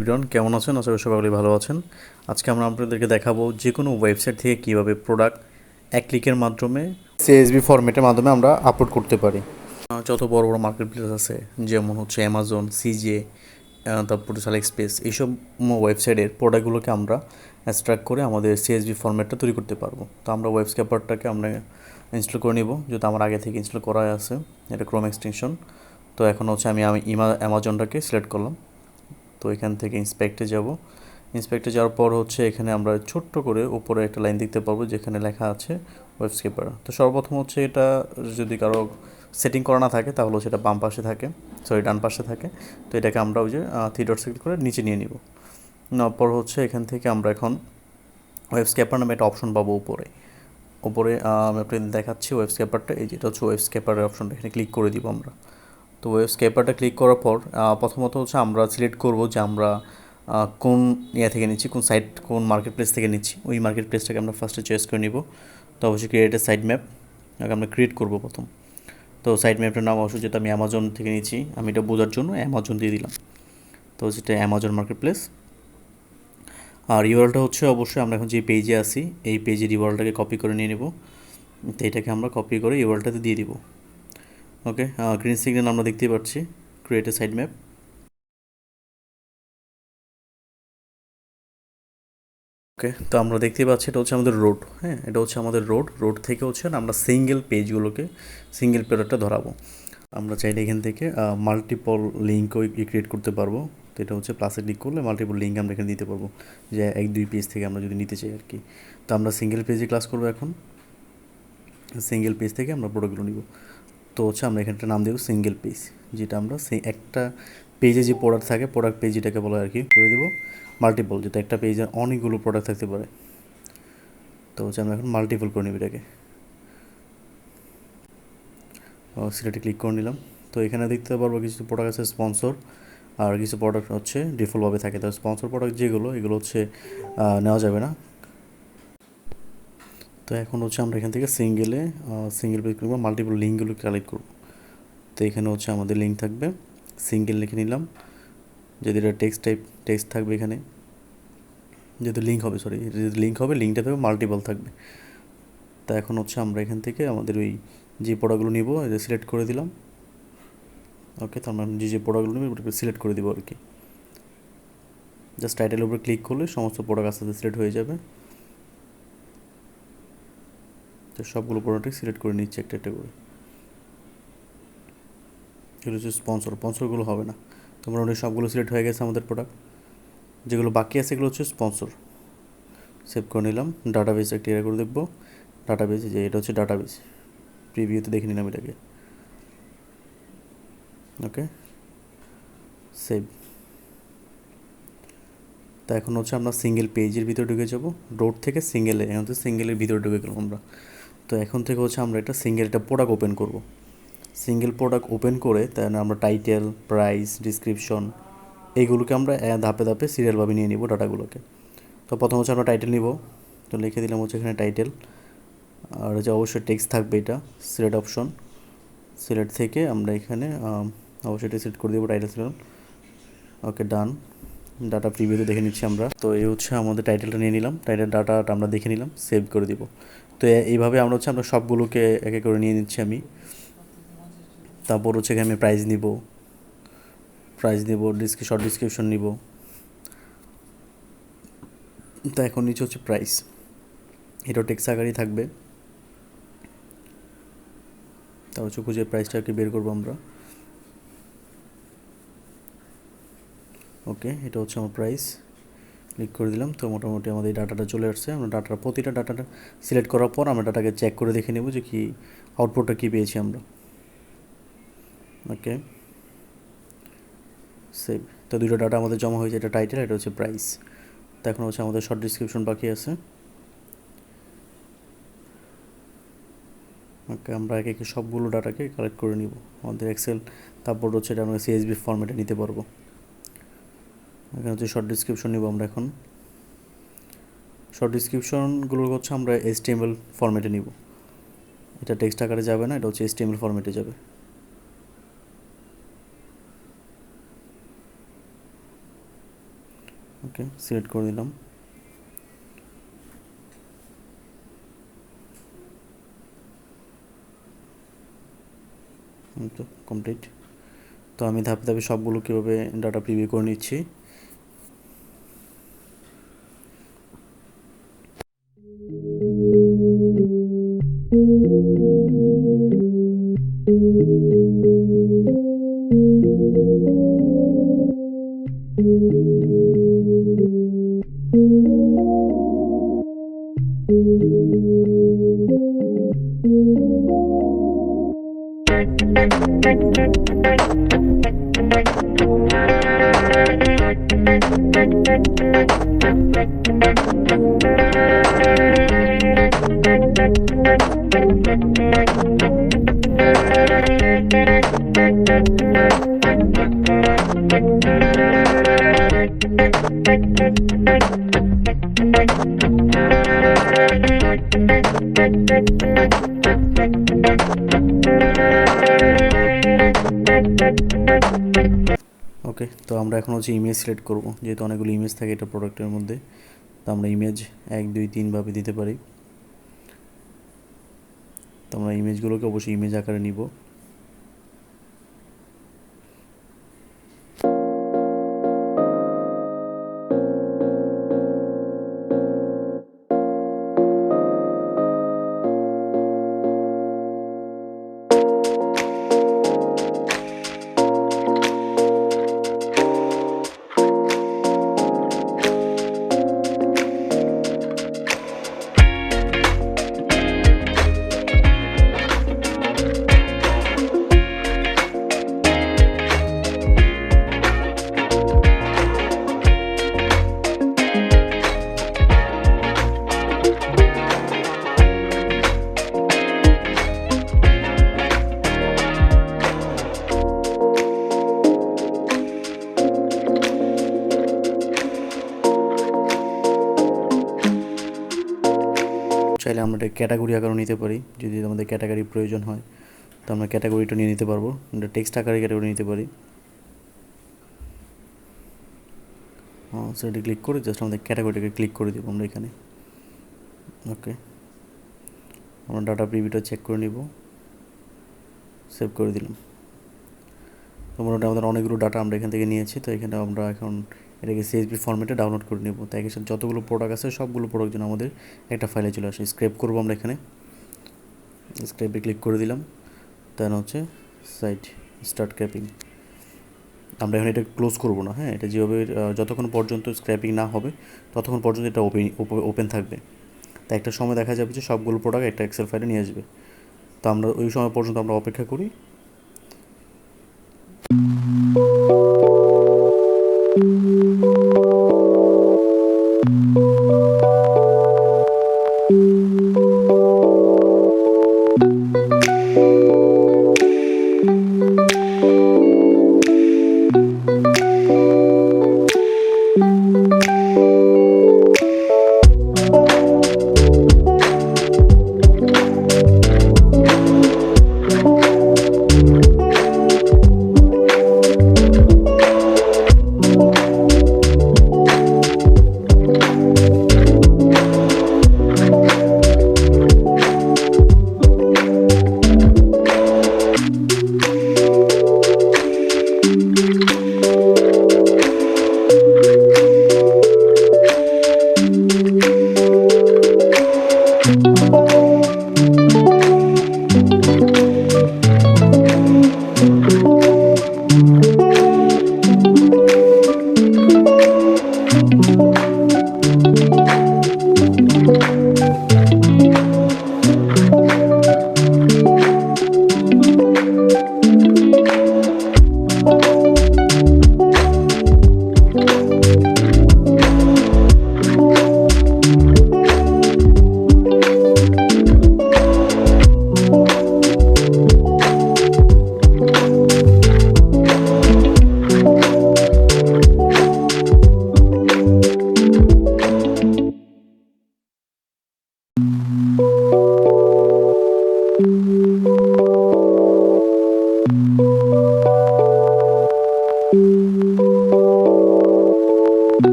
Everyone, কেমন আছেন? আশা করি সবাই ভালো আছেন। আজকে আমরা আপনাদেরকে দেখাবো যে কোনো ওয়েবসাইট থেকে কীভাবে প্রোডাক্ট এক ক্লিকের মাধ্যমে সিএসভি ফরম্যাটের মাধ্যমে আমরা আপলোড করতে পারি। যত বড় বড় মার্কেট প্লেস আছে, যেমন হচ্ছে অ্যামাজন, সিজে, তারপর এক্সপ্রেস, এইসব ওয়েবসাইটের প্রোডাক্টগুলোকে আমরা এক্সট্রাক্ট করে আমাদের সিএসভি ফরম্যাটটা তৈরি করতে পারবো। তো আমরা ওয়েবস্ক্যাপারটাকে আমরা ইনস্টল করে নিব, যেহেতু আমার আগে থেকে ইনস্টল করা আছে, এটা ক্রোম এক্সটেনশন। তো এখন হচ্ছে আমি অ্যামাজনটাকে সিলেক্ট করলাম। তো এখান থেকে ইন্সপেক্টে যাব। ইন্সপেক্টে যাওয়ার পর হচ্ছে এখানে আমরা ছোট্ট করে উপরে একটা লাইন দেখতে পারবো যেখানে লেখা আছে ওয়েবস্ক্যাপার। তো সর্বপ্রথম হচ্ছে এটা যদি কারো সেটিং করা না থাকে তাহলে সেটা বাম পাশে থাকে, ডান পাশে থাকে। তো এটাকে আমরা ওই যে থ্রি ডট সিলেক্ট করে নিচে নিয়ে নিব। নেওয়ার পর হচ্ছে এখান থেকে আমরা এখন ওয়েবস্ক্যাপার নামে একটা অপশন পাবো উপরে। আমি আপনাদের দেখাচ্ছি ওয়েবস্ক্যাপারটা, এই যেটা হচ্ছে ওয়েবস্ক্যাপারের অপশনটা, এখানে ক্লিক করে দিব আমরা। তো ওয়েবস্ক্যাপারটা ক্লিক করার পর প্রথমত হচ্ছে আমরা সিলেক্ট করব যে আমরা কোন থেকে নিচ্ছি, কোন সাইট, কোন মার্কেট প্লেস থেকে নিচ্ছি। ওই মার্কেট প্লেসটাকে আমরা ফার্স্টে চয়েস করে নিব। তো অবশ্যই ক্রিয়েট এ সাইট ম্যাপ আমরা ক্রিয়েট করব প্রথম। তো সাইট ম্যাপটার নাম অবশ্যই, যেটা আমি অ্যামাজন থেকে নিচ্ছি, আমি এটা বোঝার জন্য অ্যামাজন দিয়ে দিলাম। তো সেটা অ্যামাজন মার্কেট প্লেস। আর ইউআরএলটা হচ্ছে অবশ্যই আমরা এখন যে পেজে আসি এই পেজের ইউআরএলটাকে কপি করে নিয়ে নেব। তো এটাকে আমরা কপি করে ইউআরএলটাতে দিয়ে দিব। ওকে, গ্রিন সিগন্যাল আমরা দেখতেই পাচ্ছি, ক্রিয়েট এ সাইট ম্যাপ। ওকে, তো আমরা দেখতেই পাচ্ছি এটা হচ্ছে আমাদের রোড। হ্যাঁ, এটা হচ্ছে আমাদের রোড থেকে হচ্ছে আমরা সিঙ্গেল পেজটা ধরাবো। আমরা চাইলে এখান থেকে মাল্টিপল লিঙ্কও ক্রিয়েট করতে পারবো। তো এটা হচ্ছে প্লাসে ক্লিক করলে মাল্টিপল লিঙ্ক আমরা এখানে দিতে পারবো, যে 1-2 পেজ থেকে আমরা যদি নিতে চাই আর কি। তো আমরা সিঙ্গেল পেজে ক্লাস করবো এখন। সিঙ্গেল পেজ থেকে আমরা প্রোডাক্টগুলো নিব। তো হচ্ছে আমরা এখানটা নাম দেবো সিঙ্গেল পেজ, যেটা আমরা একটা পেজে যে প্রোডাক্ট থাকে, প্রোডাক্ট পেজ যেটাকে বলা আর কি, করে দেবো মাল্টিপল, যেটা একটা পেজে অনেকগুলো প্রোডাক্ট থাকতে পারে। তো হচ্ছে আমরা এখন মাল্টিপল করে নিব এটাকে। সিলেক্টে ক্লিক করে নিলাম। তো এখানে দেখতে পারবো কিছু প্রোডাক্ট আছে স্পন্সর, আর কিছু প্রোডাক্ট হচ্ছে ডিফল্টভাবে থাকে। তো স্পন্সর প্রোডাক্ট যেগুলো, এগুলো হচ্ছে নেওয়া যাবে না। তো এখন হচ্ছে আমরা এখান থেকে সিঙ্গেল পেজ করবো, মাল্টিপল লিঙ্কগুলো কালেক্ট করবো। তো এখানে হচ্ছে আমাদের লিঙ্ক থাকবে, সিঙ্গেল লিখে নিলাম। যদি এটা টেক্সট থাকবে এখানে, যদি লিঙ্ক হবে লিঙ্কটা থাকবে, মাল্টিপল থাকবে। তা এখন হচ্ছে আমরা এখান থেকে আমাদের ওই যে প্রোডাক্টগুলো নিব এটা সিলেক্ট করে দিলাম। ওকে, তো আমরা যে প্রোডাক্টগুলো নিব ওটাকে সিলেক্ট করে দিব আর কি। জাস্ট টাইটেলের উপরে ক্লিক করলে সমস্ত প্রোডাক্ট আস্তে আস্তে সিলেক্ট হয়ে যাবে। তো সবগুলো প্রোডাক্টই সিলেক্ট করে নিচ্ছি একটা একটা করে। এগুলো হচ্ছে স্পন্সরগুলো হবে না। তো মোটামুটি সবগুলো সিলেক্ট হয়ে গেছে আমাদের প্রোডাক্ট। যেগুলো বাকি আছে এগুলো হচ্ছে স্পন্সর। সেভ করে নিলাম। ডাটাবেস একটা এর করে দেখবো। ডাটাবেস, যে এটা হচ্ছে ডাটাবেস, প্রিভিউতে দেখে নিলাম এটাকে। ওকে, সেভ। তা এখন হচ্ছে আমরা সিঙ্গেল পেজের ভিতরে ঢুকে যাব। রোড থেকে এখন তো সিঙ্গেলের ভিতরে ঢুকে গেলাম আমরা। তো এখন থেকে হচ্ছে আমরা একটা প্রোডাক্ট ওপেন করব। সিঙ্গেল প্রোডাক্ট ওপেন করে তাই আমরা টাইটেল, প্রাইস, ডিসক্রিপশন এইগুলোকে আমরা ধাপে ধাপে সিরিয়ালভাবে নিয়ে নিব ডাটাগুলোকে। তো প্রথম হচ্ছে আমরা টাইটেল নিব। তো লিখে দিলাম হচ্ছে এখানে টাইটেল, আর যে অবশ্যই টেক্সট থাকবে, এটা সিলেক্ট অপশন। সিলেক্ট থেকে আমরা এখানে অবশ্যই এটা সিলেক্ট করে দেবো, টাইটেল সিলেক্ট। ওকে, ডান। ডাটা প্রিভিউতে দেখে নিচ্ছি আমরা। তো এই হচ্ছে আমাদের টাইটেলটা নিয়ে নিলাম, টাইটেল ডাটাটা আমরা দেখে নিলাম, সেভ করে দিব। তো এইভাবে আমরা সবগুলোকে এক এক করে নিয়ে নিচ্ছি আমি। তারপর হচ্ছে এখানে আমি প্রাইস নিব, শর্ট ডিসক্রিপশন নিব। তো এখন নিচে হচ্ছে প্রাইস, এটাও টেক্সট আকারেই থাকবে। তার হচ্ছে খুঁজে প্রাইসটাকে বের করবো আমরা। ওকে, এটা হচ্ছে আমার প্রাইস, ক্লিক করে দিলাম। তো মোটামুটি আমাদের এই ডাটাটা চলে আসছে। আমরা প্রতিটা ডাটাটা সিলেক্ট করার পর আমরা ডাটাকে চেক করে দেখে নেব যে কি আউটপুটটা কী পেয়েছি আমরা। ওকে, সেভ। তো দুটো ডাটা আমাদের জমা হয়েছে, এটা টাইটেল, এটা হচ্ছে প্রাইস। তো এখন হচ্ছে আমাদের শর্ট ডিসক্রিপশন বাকি আছে। ওকে, আমরা একে একে সবগুলো ডাটাকে কালেক্ট করে নিব আমাদের এক্সেল। তারপর হচ্ছে এটা আমরা সিএসভি ফরম্যাটে নিতে পারবো। এখানে হচ্ছে শর্ট ডিসক্রিপশন নিব আমরা এখন। শর্ট ডিসক্রিপশনগুলো হচ্ছে আমরা HTML ফরম্যাটে নিব। এটা টেক্সট আকারে যাবে না, এটা হচ্ছে HTML ফরম্যাটে যাবে। সিলেক্ট করে দিলাম। তো কমপ্লিট। তো আমি ধাপে ধাপে সবগুলো কীভাবে ডাটা প্রিভিউ করে নিচ্ছি। ওকে, তো আমরা এখন হচ্ছে ইমেজ সিলেক্ট করব, যেহেতু অনেকগুলো ইমেজ থাকে এটা প্রোডাক্টের মধ্যে। তো আমরা ইমেজ 1 2 3 ভাবে দিতে পারি। তো আমরা ইমেজগুলোকে অবশ্যই ইমেজ আকারে নিব। চাইলে আমরা এটা ক্যাটাগরি আকারেও নিতে পারি, যদি আমাদের ক্যাটাগরি প্রয়োজন হয় তো আমরা ক্যাটাগরিটা নিয়ে নিতে পারবো। আমরা টেক্সট আকারে ক্যাটাগরি নিতে পারি। সেটা ক্লিক করে জাস্ট আমাদের ক্যাটাগরিটাকে ক্লিক করে দেবো আমরা এখানে। ওকে, আমরা ডাটা প্রিভিউটা চেক করে নিব, সেভ করে দিলাম। তো মোটামুটি আমাদের অনেকগুলো ডাটা আমরা এখান থেকে নিয়েছি। তো এখানে আমরা এখন এটাকে CSV ফরম্যাটে ডাউনলোড করে নেব। তো এর সাথে যতগুলো প্রোডাক্ট আছে সবগুলো প্রোডাক্ট যেন আমাদের একটা ফাইলে চলে আসে। স্ক্রেপ করবো আমরা এখানে, স্ক্রেপে ক্লিক করে দিলাম। দেন হচ্ছে সাইট স্টার্ট ক্র্যাপিং। আমরা এখন এটা ক্লোজ করবো না, হ্যাঁ, এটা যেভাবে যতক্ষণ পর্যন্ত স্ক্র্যাপিং না হবে ততক্ষণ পর্যন্ত এটা ওপেন থাকবে। তাই একটা সময় দেখা যাবে যে সবগুলো প্রোডাক্ট একটা এক্সেল ফাইলে নিয়ে আসবে। তো আমরা ওই সময় পর্যন্ত আমরা অপেক্ষা করি।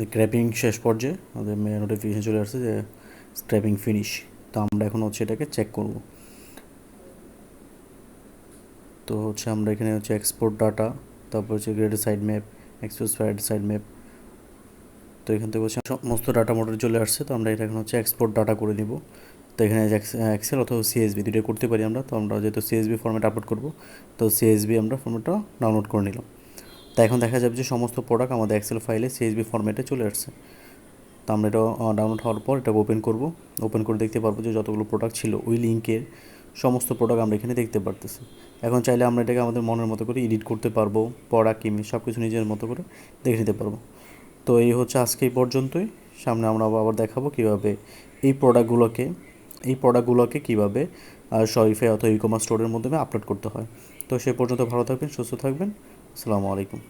আমাদের স্ক্র্যাপিং শেষ পর্যায়ে আমাদের নোটিফিকেশন চলে আসছে যে স্ক্র্যাপিং ফিনিশ। তো আমরা এখন হচ্ছে এটাকে চেক করব। তো হচ্ছে আমরা এখানে হচ্ছে এক্সপোর্ট ডাটা, তারপর হচ্ছে graded side map, express side map. তো এখান থেকে হচ্ছে সমস্ত ডাটা মডেল চলে আসছে। তো আমরা এটা এখন হচ্ছে এক্সপোর্ট ডাটা করে নিব। তো এখানে এক্সেল অথবা সিএসবি দুটোই করতে পারি আমরা। তো আমরা যেহেতু সিএসবি ফর্মেট আপলোড করব, তো সিএসবি আমরা ফর্মেটটা ডাউনলোড করে নিলাম। তো এখন দেখা যাবে যে সমস্ত প্রোডাক্ট আমাদের এক্সেল ফাইলে সিএসবি ফর্মেটে চলে আসছে। তো আমরা এটা ডাউনলোড হওয়ার পর এটা ওপেন করব। ওপেন করে দেখতে পারবো যে যতগুলো প্রোডাক্ট ছিল ওই লিঙ্কের সমস্ত প্রোডাক্ট আমরা এখানে দেখতে পারতেছি। এখন চাইলে আমরা এটাকে আমাদের মনের মতো করে এডিট করতে পারবো, প্রোডাক্ট ইমেজ সব কিছু নিজের মতো করে দেখে নিতে পারবো। তো এই হচ্ছে আজকে এই পর্যন্তই। সামনে আমরা আবার দেখাবো কীভাবে এই প্রোডাক্টগুলোকে কীভাবে শপিফাই অথবা ই কমার্স স্টোরের মাধ্যমে আপলোড করতে হয়। তো সে পর্যন্ত ভালো থাকবেন, সুস্থ থাকবেন। আসসালামু আলাইকুম।